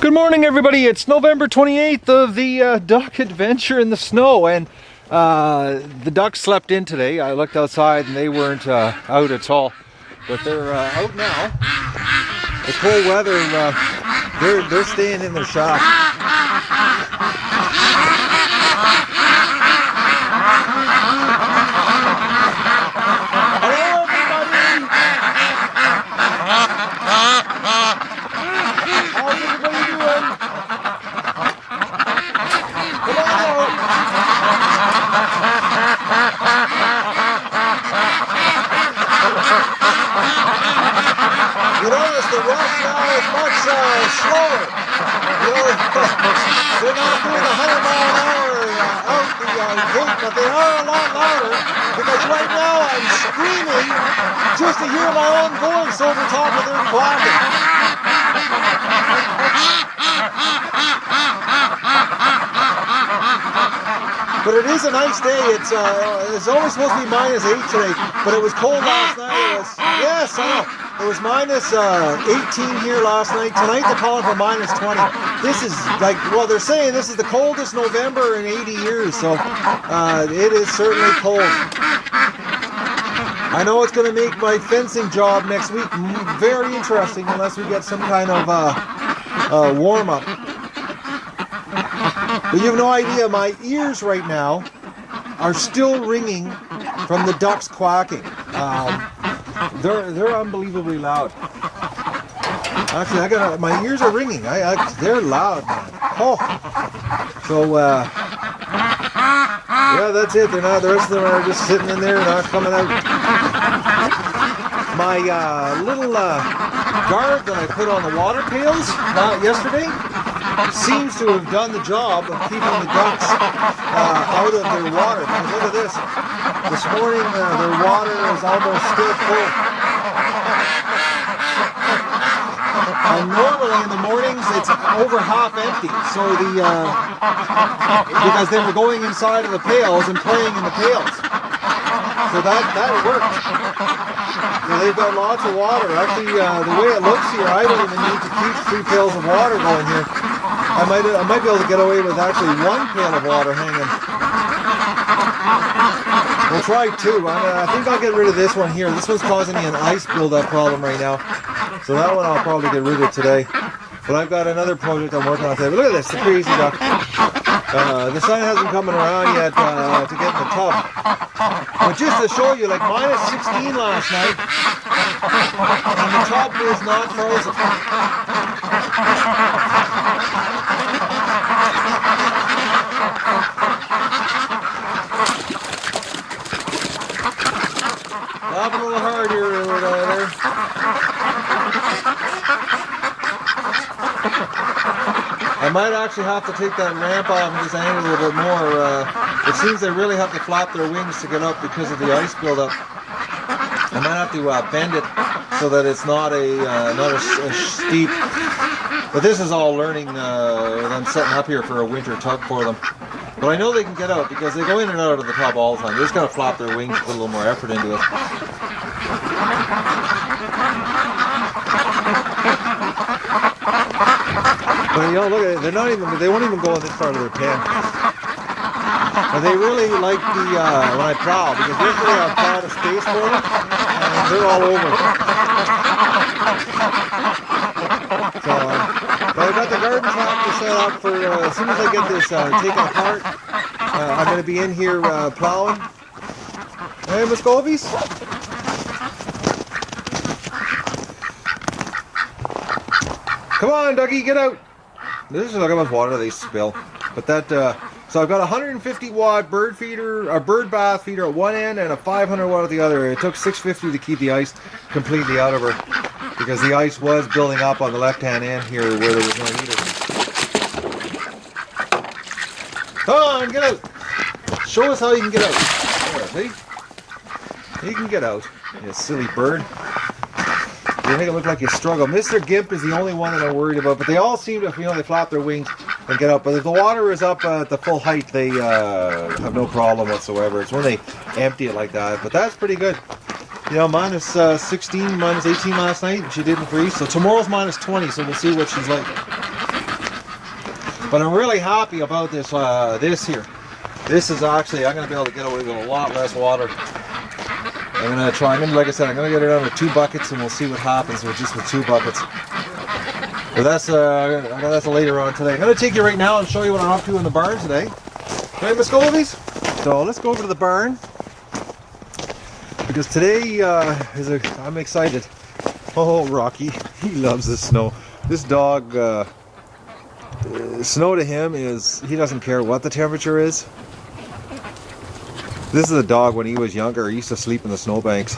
Good morning, everybody. It's November 28th of the duck adventure in the snow, and the ducks slept in today. I looked outside and they weren't out at all, but they're out now. The cold weather, they're staying in their shack. Hello, everybody. How's everybody doing? Come on out. You notice the rush now is much slower. You know, they're not doing 100 mile an hour out the gate, but they are a lot louder because right now I'm screaming just to hear my own voice over top of their quacking. But it is a nice day. It's only supposed to be -8 today, but it was cold last night. It was, yes, I know. It was -18 here last night. Tonight they're calling for -20. This is like, well, they're saying this is the coldest November in 80 years, so it is certainly cold. I know it's going to make my fencing job next week very interesting unless we get some kind of warm-up. But you have no idea, my ears right now are still ringing from the ducks quacking. They're unbelievably loud. Actually, my ears are ringing. They're loud, man. Oh, so yeah, that's it. They're not. The rest of them are just sitting in there, not coming out. My little guard that I put on the water pails yesterday seems to have done the job of keeping the ducks out of their water. Because look at this. This morning, their water is almost still full. And normally in the mornings it's over half empty. So because they were going inside of the pails and playing in the pails. So that worked. They've got lots of water. Actually, the way it looks here, I don't even need to keep 3 pails of water going here. I might be able to get away with actually 1 pail of water hanging. We'll try 2. I think I'll get rid of this one here. This one's causing me an ice buildup problem right now. So that one I'll probably get rid of today. But I've got another project I'm working on today. But look at this, the crazy duck. The sun hasn't come around yet to get in the tub. But just to show you, like -16 last night, and the tub is not frozen. Laughing a little hard here over there. I might actually have to take that ramp off and just angle a little bit more. It seems they really have to flap their wings to get up because of the ice buildup. I might have to bend it so that it's not a steep. But this is all learning. I'm setting up here for a winter tub for them. But I know they can get out because they go in and out of the tub all the time. They just gotta flap their wings, put a little more effort into it. But you know, look at it. They won't even go in this part of their pen. But they really like when I plow, because yesterday I plowed a space for them, and they're all over. So, I've got the garden tractor set up for, as soon as I get this taken apart, I'm going to be in here plowing. Hey, Muscovies? Come on, Dougie, get out. This is look how much water they spill. But that, so I've got a 150 watt bird bath feeder at one end and a 500 watt at the other. It took 650 to keep the ice completely out of her because the ice was building up on the left hand end here where there was no heater. Come on, get out. Show us how you can get out. There, see? You can get out, you silly bird. You make it look like you struggle. Mr. Gimp is the only one that I'm worried about, but they all seem to, they flap their wings and get up. But if the water is up at the full height, they have no problem whatsoever. It's when they empty it like that. But that's pretty good. You know, minus 16, minus 18 last night, and she didn't freeze. So tomorrow's minus 20, so we'll see what she's like. But I'm really happy about this this here. This is actually, I'm going to be able to get away with a lot less water. I'm going to try, like I said, I'm going to get it down to 2 buckets and we'll see what happens with just with 2 buckets. But that's later on today. I'm going to take you right now and show you what I'm up to in the barn today. Right, Miss Goldies? So let's go over to the barn. Because today I'm excited. Oh, Rocky, he loves the snow. This dog, snow to him is, he doesn't care what the temperature is. This is a dog when he was younger. He used to sleep in the snowbanks.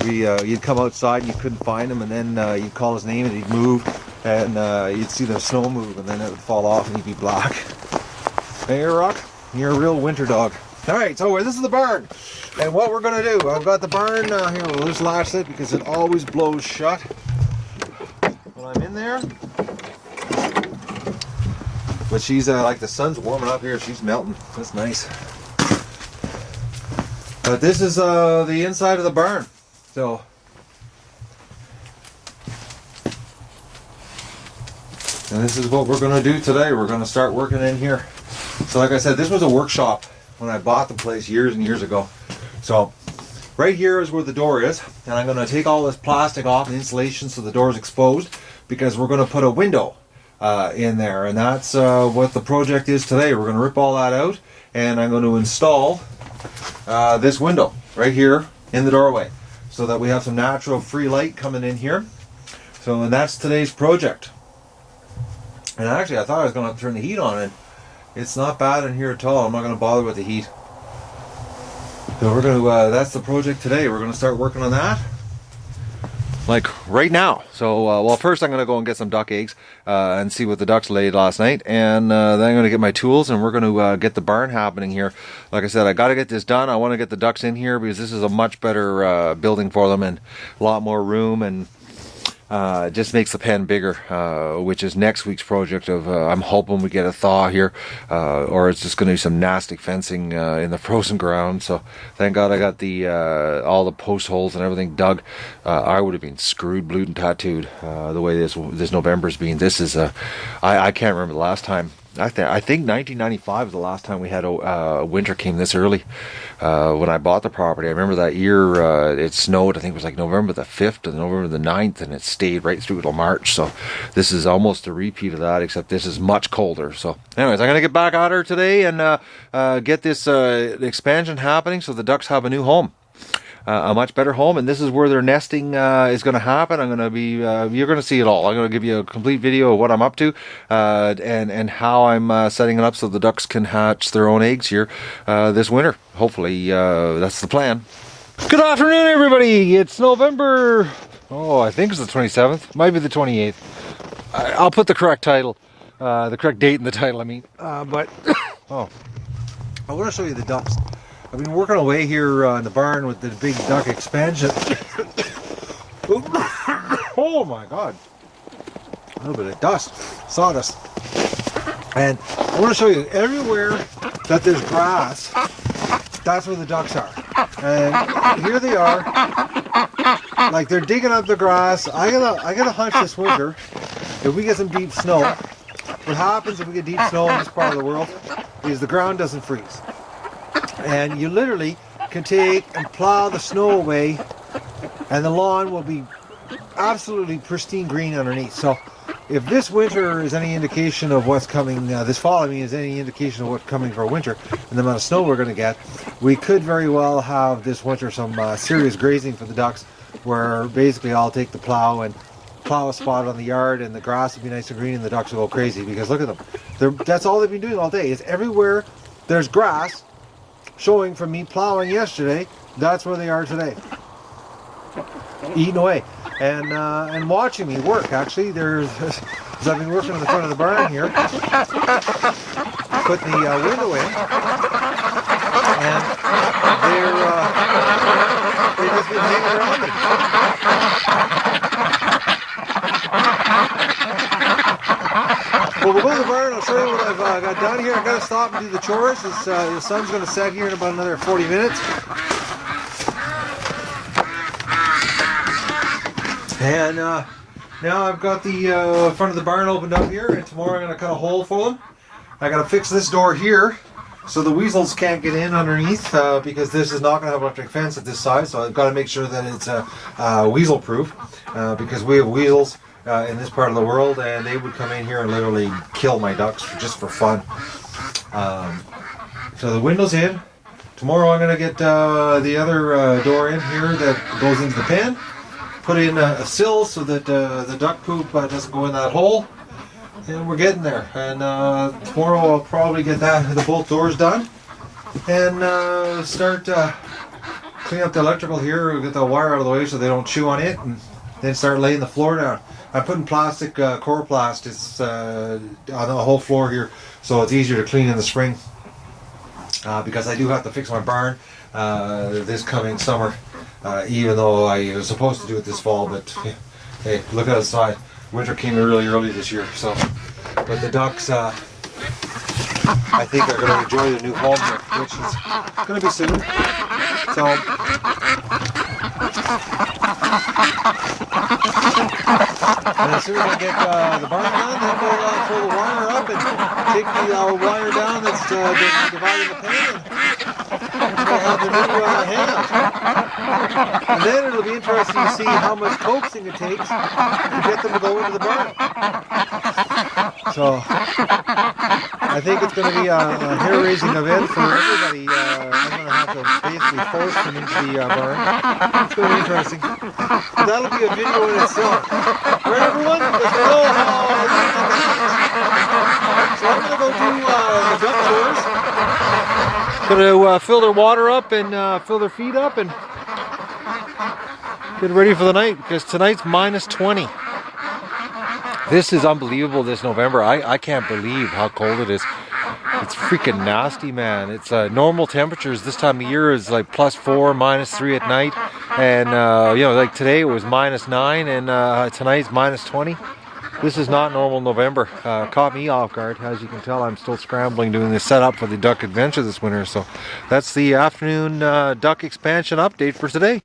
You'd come outside and you couldn't find him, and then you'd call his name and he'd move, and you'd see the snow move, and then it would fall off and he'd be black. Hey, Rock, you're a real winter dog. All right, so this is the barn, and what we're gonna do, I've got the barn here. We'll just latch it because it always blows shut when I'm in there. But she's like, the sun's warming up here. She's melting. That's nice. But this is the inside of the barn. So and this is what we're going to do today. We're going to start working in here. So like I said, this was a workshop when I bought the place years and years ago. So right here is where the door is, and I'm going to take all this plastic off and insulation so the door is exposed, because we're going to put a window in there, and that's what the project is today. We're going to rip all that out, and I'm going to install this window right here in the doorway so that we have some natural free light coming in here. So, and that's today's project. And actually, I thought I was going to turn the heat on, and it's not bad in here at all. I'm not going to bother with the heat. So we're going to, that's the project today. We're going to start working on that, like right now. So, well, first I'm going to go and get some duck eggs and see what the ducks laid last night. And then I'm going to get my tools, and we're going to get the barn happening here. Like I said, I got to get this done. I want to get the ducks in here because this is a much better building for them, and a lot more room, and it just makes the pen bigger, which is next week's project of, I'm hoping we get a thaw here, or it's just going to be some nasty fencing in the frozen ground. So thank God I got the all the post holes and everything dug. I would have been screwed, blued and tattooed the way this November's been. This is I can't remember the last time. I think 1995 was the last time we had a winter came this early. When I bought the property, I remember that year it snowed. I think it was like November the 5th and November the 9th, and it stayed right through till March. So this is almost a repeat of that, except this is much colder. So anyways, I'm going to get back at her today and get this expansion happening so the ducks have a new home. A much better home, and this is where their nesting is going to happen. I'm going to be, you're going to see it all. I'm going to give you a complete video of what I'm up to, and how I'm setting it up so the ducks can hatch their own eggs here this winter. Hopefully, that's the plan. Good afternoon, everybody. It's November, I think it's the 27th, might be the 28th. I'll put the correct title, the correct date in the title, I mean. But, I want to show you the ducks. I've been working away here in the barn with the big duck expansion. Oh my God. A little bit of dust, sawdust. And I want to show you, everywhere that there's grass, that's where the ducks are. And here they are, like they're digging up the grass. I got a hunch this winter, if we get some deep snow, what happens if we get deep snow in this part of the world is the ground doesn't freeze. And you literally can take and plow the snow away, and the lawn will be absolutely pristine green underneath. So if this winter is any indication of what's coming, this fall, I mean, is any indication of what's coming for winter and the amount of snow we're going to get, we could very well have this winter some serious grazing for the ducks, where basically I'll take the plow and plow a spot on the yard, and the grass will be nice and green, and the ducks will go crazy, because look at them. That's all they've been doing all day, is everywhere there's grass, showing from me plowing yesterday, that's where they are today, eating away, and watching me work. Actually, as I've been working in the front of the barn here, put the window in, and they've just been hanging around me. Well, we'll go to the barn. I'll show you what I've got done here. I've got to stop and do the chores. The sun's going to set here in about another 40 minutes. And Now I've got the front of the barn opened up here, and tomorrow I'm going to cut a hole for them. I got to fix this door here so the weasels can't get in underneath because this is not going to have electric fence at this side. So I've got to make sure that it's weasel proof because we have weasels in this part of the world, and they would come in here and literally kill my ducks just for fun. So the window's in. Tomorrow I'm going to get the other door in here that goes into the pen. Put in a sill so that the duck poop doesn't go in that hole. And we're getting there. And tomorrow I'll probably get the both doors done. And start clean up the electrical here. Get the wire out of the way so they don't chew on it. And then start laying the floor down. I'm putting plastic Coroplast. It's on the whole floor here, so it's easier to clean in the spring. Because I do have to fix my barn this coming summer, even though I was supposed to do it this fall. But hey, look outside. Winter came really early this year. So, but the ducks, I think, are going to enjoy the new home here, which is going to be soon. So. And as soon as I get the barn done, then we'll pull the wire up and take the wire down that's dividing the pen, and we'll have the new handout. And then it'll be interesting to see how much coaxing it takes to get them to go into the barn. So I think it's going to be a hair-raising event for everybody. I'm going to have to basically force them into the barn. It's going to be interesting. But that'll be a video in itself. Alright everyone, let's go. So I'm going to go do the duck tours. Going to fill their water up and fill their feed up and get ready for the night because tonight's minus 20. This is unbelievable this November. I can't believe how cold it is. It's freaking nasty, man. It's normal temperatures this time of year is like +4, -3 at night. And, you know, like today it was -9 and tonight's -20. This is not normal November. Caught me off guard. As you can tell, I'm still scrambling doing the setup for the duck adventure this winter. So that's the afternoon duck expansion update for today.